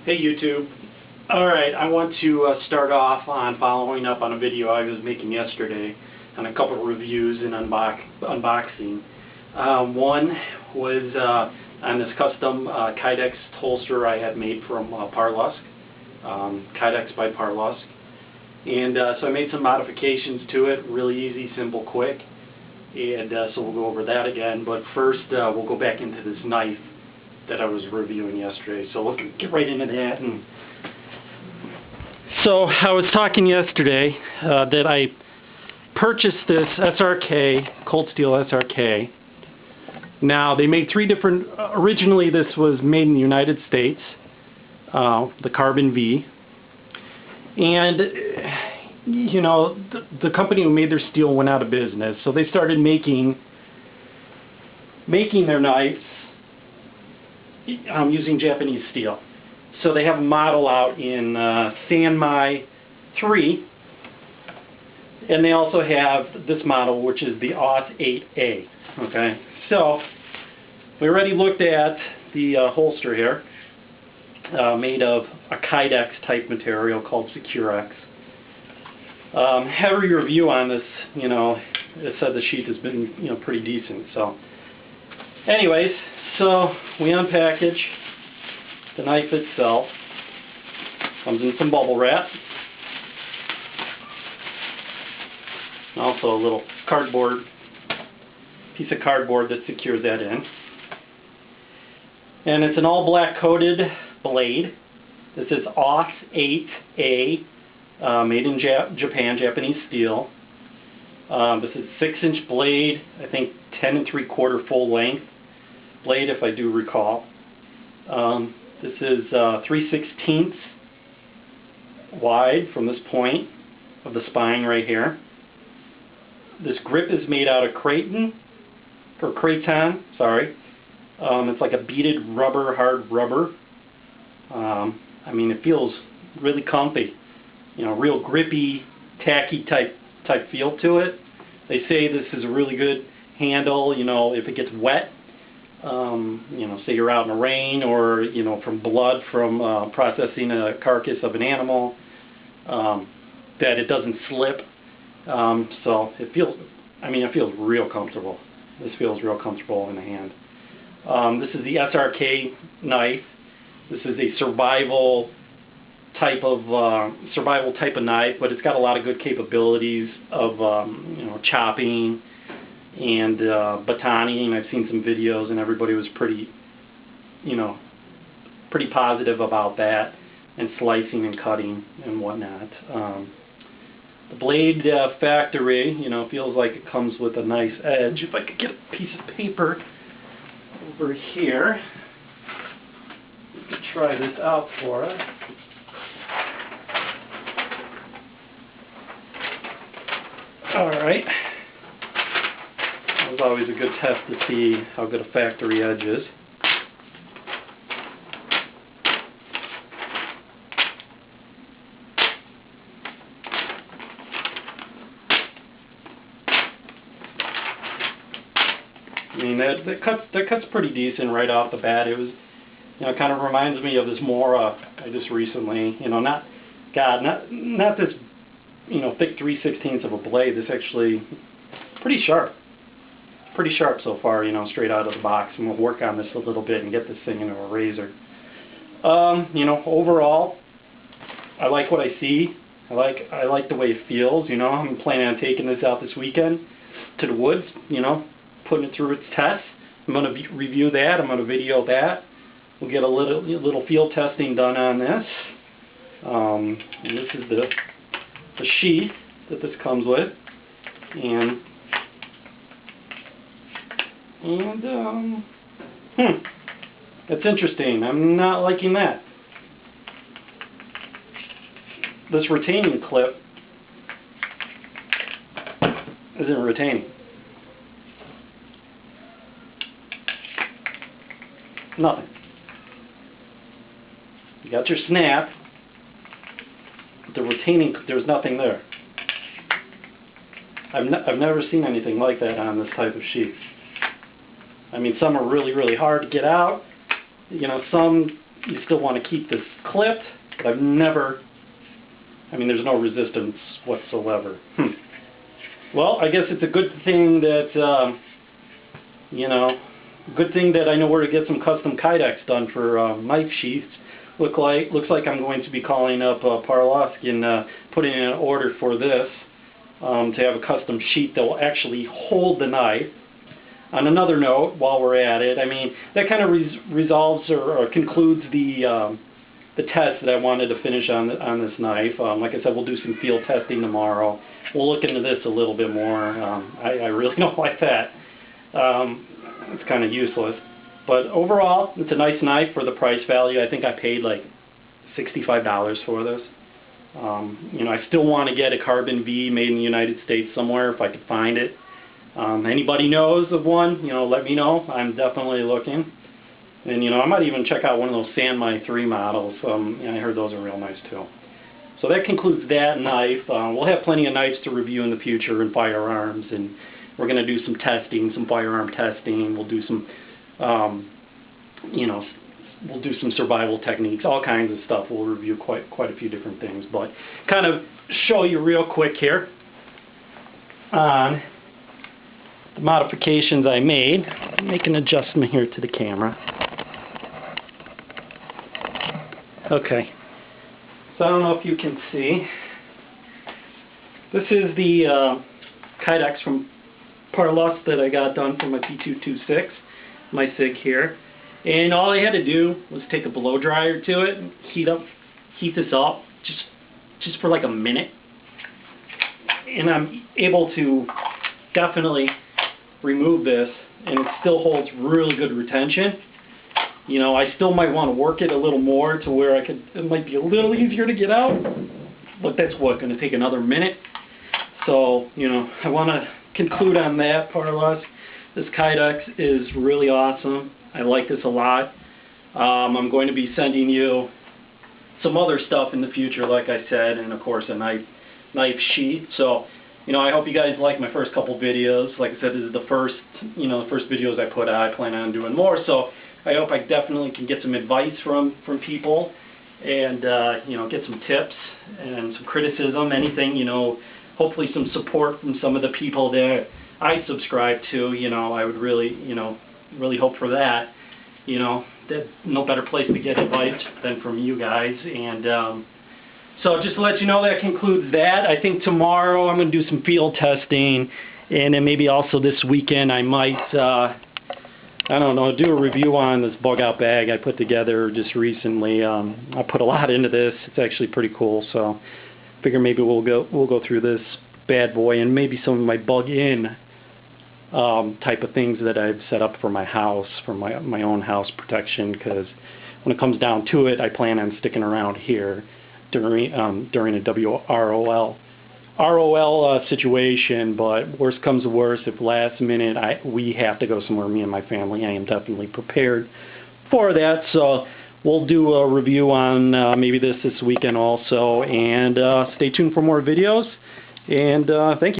Hey YouTube. Alright, I want to start off on following up on a video I was making yesterday on a couple of reviews and unboxing. One was on this custom Kydex holster I had made from Parlusk, Kydex by Parlusk. And so I made some modifications to it, really easy, simple, quick. And so we'll go over that again. But first we'll go back into this knife that I was reviewing yesterday. So we'll get right into that. And so I was talking yesterday that I purchased this SRK, cold steel SRK. Now they made three different, originally this was made in the United States, the Carbon V. And you know, the company who made their steel went out of business, so they started making their knives using Japanese steel. So they have a model out in Sanmai 3, and they also have this model, which is the Auth 8A. Okay, so we already looked at the holster here, made of a Kydex type material called Securex. Heavy review on this, you know, it said the sheath has been, you know, pretty decent. So anyways, so we unpackage the knife itself. Comes in some bubble wrap. Also a little cardboard, piece of cardboard that secures that in. And it's an all black coated blade. This is Auth 8A, made in Japan, Japanese steel. This is 6-inch blade, I think 10 3/4 full length blade, if I do recall. This is 3/16 wide from this point of the spine right here. This grip is made out of Kraton, sorry. It's like a beaded rubber, hard rubber. I mean, it feels really comfy. You know, real grippy, tacky type feel to it. They say this is a really good handle, you know, if it gets wet. You know, say you're out in the rain, or, you know, from blood from processing a carcass of an animal, that it doesn't slip. So it feels, I mean, it feels real comfortable. This feels real comfortable in the hand. This is the SRK knife. This is a survival type of knife, but it's got a lot of good capabilities of you know, chopping and batoning. I've seen some videos, and everybody was pretty, you know, pretty positive about that, and slicing and cutting and whatnot. The blade factory, you know, feels like it comes with a nice edge. If I could get a piece of paper over here, we could try this out for us. Alright, that was always a good test to see how good a factory edge is. I mean, that cuts pretty decent right off the bat. It was, you know, kind of reminds me of this Mora I just recently, you know, not this, you know, thick 3/16 of a blade. This actually pretty sharp so far, you know, straight out of the box. And we'll work on this a little bit and get this thing into a razor. You know, overall, I like what I see. I like the way it feels. You know, I'm planning on taking this out this weekend to the woods, you know, putting it through its test. I'm going to review that. I'm going to video that. We'll get a little field testing done on this. And this is the sheath that this comes with, and that's interesting. I'm not liking that. This retaining clip isn't retaining. Nothing. You got your snap. The retaining, there's nothing there. I've never seen anything like that on this type of sheath. I mean, some are really, really hard to get out. You know, some you still want to keep this clipped, but I've never, I mean, there's no resistance whatsoever. Well, I guess it's a good thing that, you know, good thing that I know where to get some custom kydex done for knife sheaths. Looks like I'm going to be calling up Parlosk and putting in an order for this to have a custom sheath that will actually hold the knife. On another note, while we're at it, I mean, that kind of resolves or concludes the test that I wanted to finish on this knife. Like I said, we'll do some field testing tomorrow. We'll look into this a little bit more. I really don't like that. It's kind of useless. But overall, it's a nice knife for the price value. I think I paid like $65 for this. You know, I still want to get a carbon V made in the United States somewhere if I could find it. Anybody knows of one, you know, let me know. I'm definitely looking. And, you know, I might even check out one of those Sanmai 3 models. I heard those are real nice too. So that concludes that knife. We'll have plenty of knives to review in the future in firearms, and we're going to do some testing, some firearm testing. We'll do some, you know, we'll do some survival techniques, all kinds of stuff. We'll review quite a few different things, but kind of show you real quick here on the modifications I made. Make an adjustment here to the camera. Okay, so I don't know if you can see. This is the kydex from Parlosk that I got done for my P226, my SIG here. And all I had to do was take a blow dryer to it and heat this up just for like a minute. And I'm able to definitely remove this, and it still holds really good retention. You know, I still might want to work it a little more to where it might be a little easier to get out, but that's going to take another minute. So, you know, I want to conclude on that, Parlosk. This kydex is really awesome. I like this a lot. I'm going to be sending you some other stuff in the future, like I said, and of course a knife sheath. So, you know, I hope you guys like my first couple videos. Like I said, this is the first videos I put out. I plan on doing more, so I hope I definitely can get some advice from people, and you know, get some tips and some criticism, anything, you know, hopefully some support from some of the people that I subscribe to. You know, I would really, you know, really hope for that. You know, that no better place to get advice than from you guys. And so just to let you know, that concludes that. I think tomorrow I'm going to do some field testing, and then maybe also this weekend I might I don't know, do a review on this bug out bag I put together just recently. I put a lot into this. It's actually pretty cool, so I figure maybe we'll go through this bad boy, and maybe some of my bug in type of things that I've set up for my house, for my own house protection, because when it comes down to it, I plan on sticking around here during a ROL situation, but worst comes to worst, if last minute we have to go somewhere, me and my family, I am definitely prepared for that. So we'll do a review on maybe this weekend also, and stay tuned for more videos, and thank you.